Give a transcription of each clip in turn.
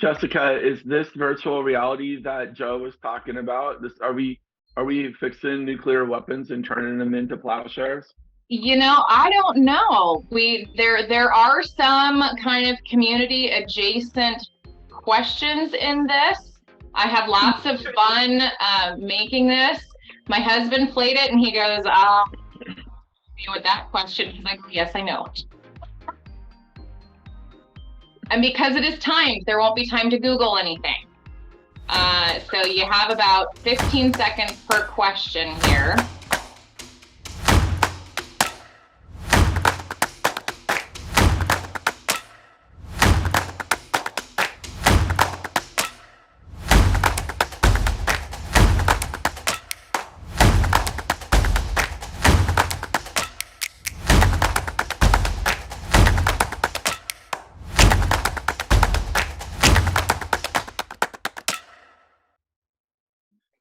Jessica, is this virtual reality that Joe was talking about? This are we fixing nuclear weapons and turning them into plowshares? I don't know. There are some kind of community adjacent questions in this. I had lots of fun making this. My husband played it and he goes, with that question. He's like, yes, I know. And because it is timed, there won't be time to Google anything. So you have about 15 seconds per question here.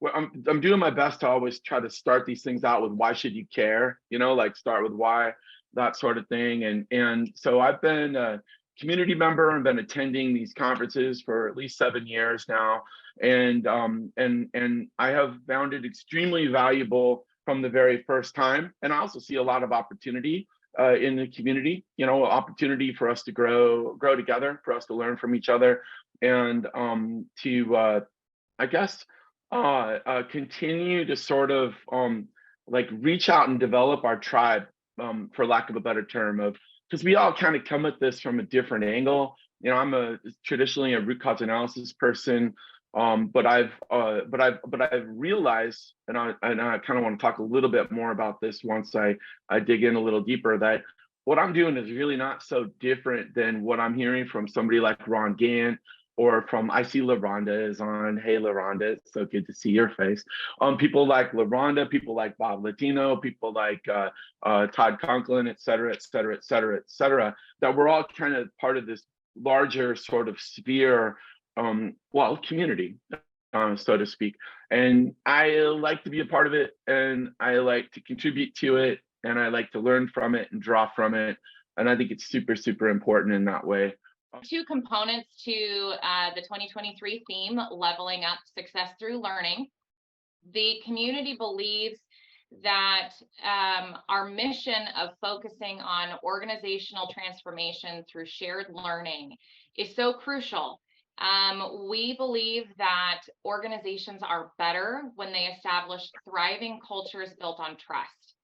Well, I'm doing my best to always try to start these things out with why should you care? Like start with why, that sort of thing. And so I've been a community member and been attending these conferences for at least 7 years now. And I have found it extremely valuable from the very first time. And I also see a lot of opportunity in the community, opportunity for us to grow together, for us to learn from each other, and to I guess continue to sort of like reach out and develop our tribe, for lack of a better term, of because we all kind of come at this from a different angle. I'm traditionally a root cause analysis person, but I've realized, and I kind of want to talk a little bit more about this once I dig in a little deeper, that what I'm doing is really not so different than what I'm hearing from somebody like Ron Gant, or from, I see LaRonda is on. Hey, LaRonda, it's so good to see your face. People like LaRonda, people like Bob Latino, people like Todd Conklin, et cetera, et cetera, et cetera, et cetera, that we're all kind of part of this larger sort of sphere, community, so to speak. And I like to be a part of it, and I like to contribute to it, and I like to learn from it and draw from it. And I think it's super, super important in that way. Two components to the 2023 theme, leveling up success through learning. The community believes that our mission of focusing on organizational transformation through shared learning is so crucial. We believe that organizations are better when they establish thriving cultures built on trust,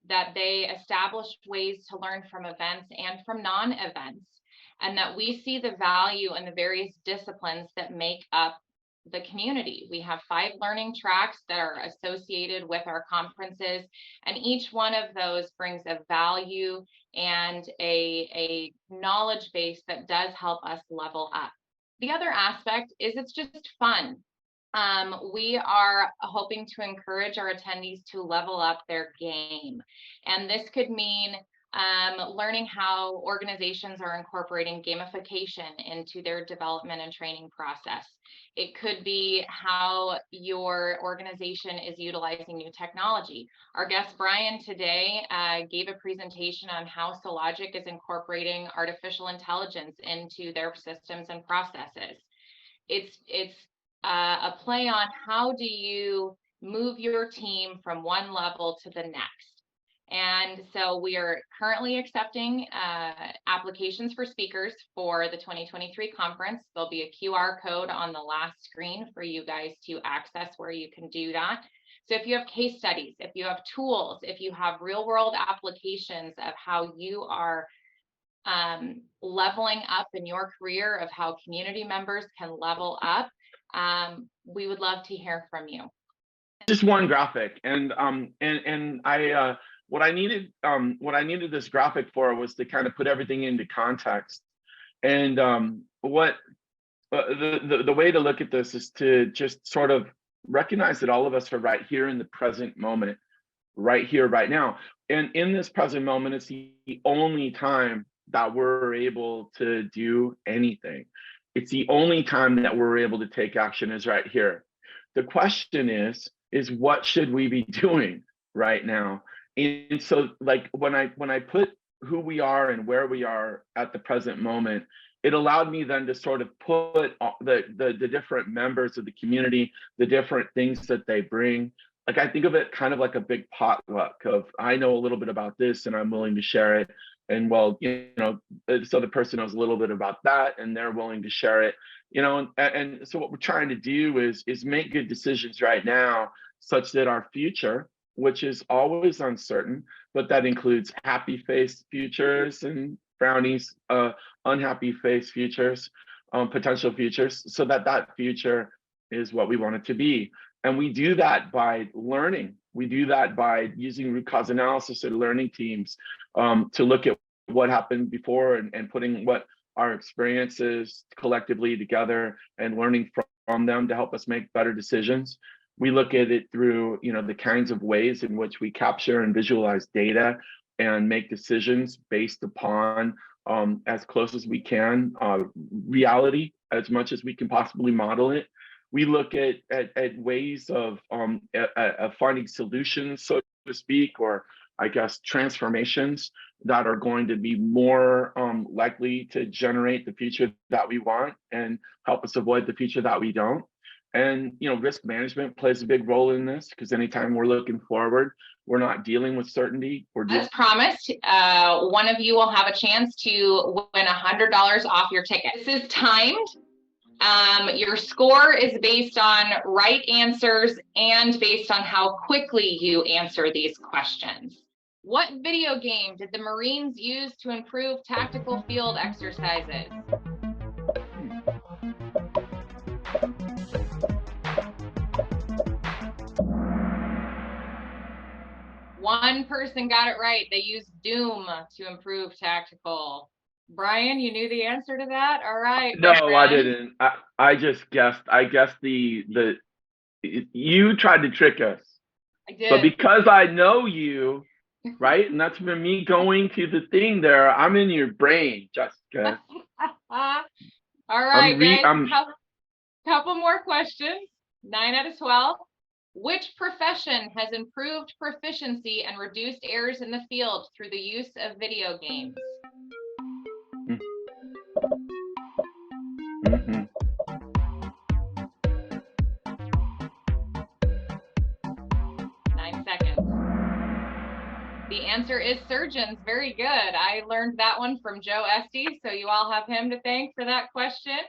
that they establish ways to learn from events and from non-events, and that we see the value in the various disciplines that make up the community. We have 5 learning tracks that are associated with our conferences, and each one of those brings a value and a knowledge base that does help us level up. The other aspect is it's just fun. We are hoping to encourage our attendees to level up their game. And this could mean learning how organizations are incorporating gamification into their development and training process. It could be how your organization is utilizing new technology. Our guest Brian today gave a presentation on how Sologic is incorporating artificial intelligence into their systems and processes. It's a play on how do you move your team from one level to the next. And so we are currently accepting applications for speakers for the 2023 conference. There'll be a QR code on the last screen for you guys to access where you can do that. So if you have case studies, if you have tools, if you have real world applications of how you are leveling up in your career, of how community members can level up, we would love to hear from you. Just one graphic, and I what I needed this graphic for was to kind of put everything into context. And what the way to look at this is to just sort of recognize that all of us are right here in the present moment, right here, right now. And in this present moment, it's the only time that we're able to do anything. It's the only time that we're able to take action is right here. The question is what should we be doing right now? And so, like, when I put who we are and where we are at the present moment, it allowed me then to sort of put the different members of the community, the different things that they bring. Like I think of it kind of like a big potluck of, I know a little bit about this and I'm willing to share it. And well, this other person knows a little bit about that and they're willing to share it, and so what we're trying to do is make good decisions right now, such that our future, which is always uncertain, but that includes happy face futures and brownies, unhappy face futures, potential futures, so that that future is what we want it to be. And we do that by learning. We do that by using root cause analysis and learning teams, to look at what happened before and putting what our experiences collectively together and learning from them to help us make better decisions. We look at it through, the kinds of ways in which we capture and visualize data and make decisions based upon, as close as we can, reality, as much as we can possibly model it. We look at ways of finding solutions, so to speak, or I guess transformations that are going to be more likely to generate the future that we want and help us avoid the future that we don't. And risk management plays a big role in this, because anytime we're looking forward, we're not dealing with certainty. As promised, one of you will have a chance to win $100 off your ticket. This is timed. Your score is based on right answers and based on how quickly you answer these questions. What video game did the Marines use to improve tactical field exercises? One person got it right. They used Doom to improve tactical. Brian, you knew the answer to that? All right. No, I didn't. I just guessed. I guessed you tried to trick us. I did. But because I know you, right? And that's been me going to the thing there. I'm in your brain, Jessica. All right, guys. Couple more questions. 9 out of 12. Which profession has improved proficiency and reduced errors in the field through the use of video games? Mm-hmm. 9 seconds. The answer is surgeons. Very good. I learned that one from Joe Esty, so you all have him to thank for that question.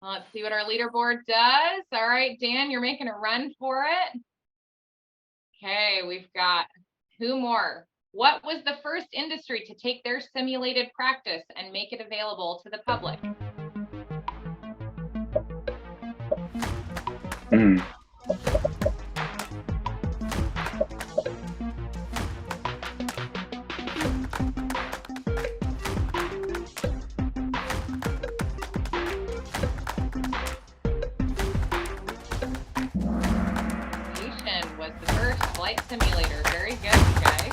Let's see what our leaderboard does. All right, Dan, you're making a run for it. Okay, we've got 2 more. What was the first industry to take their simulated practice and make it available to the public? Was the first flight simulator. Very good, you guys.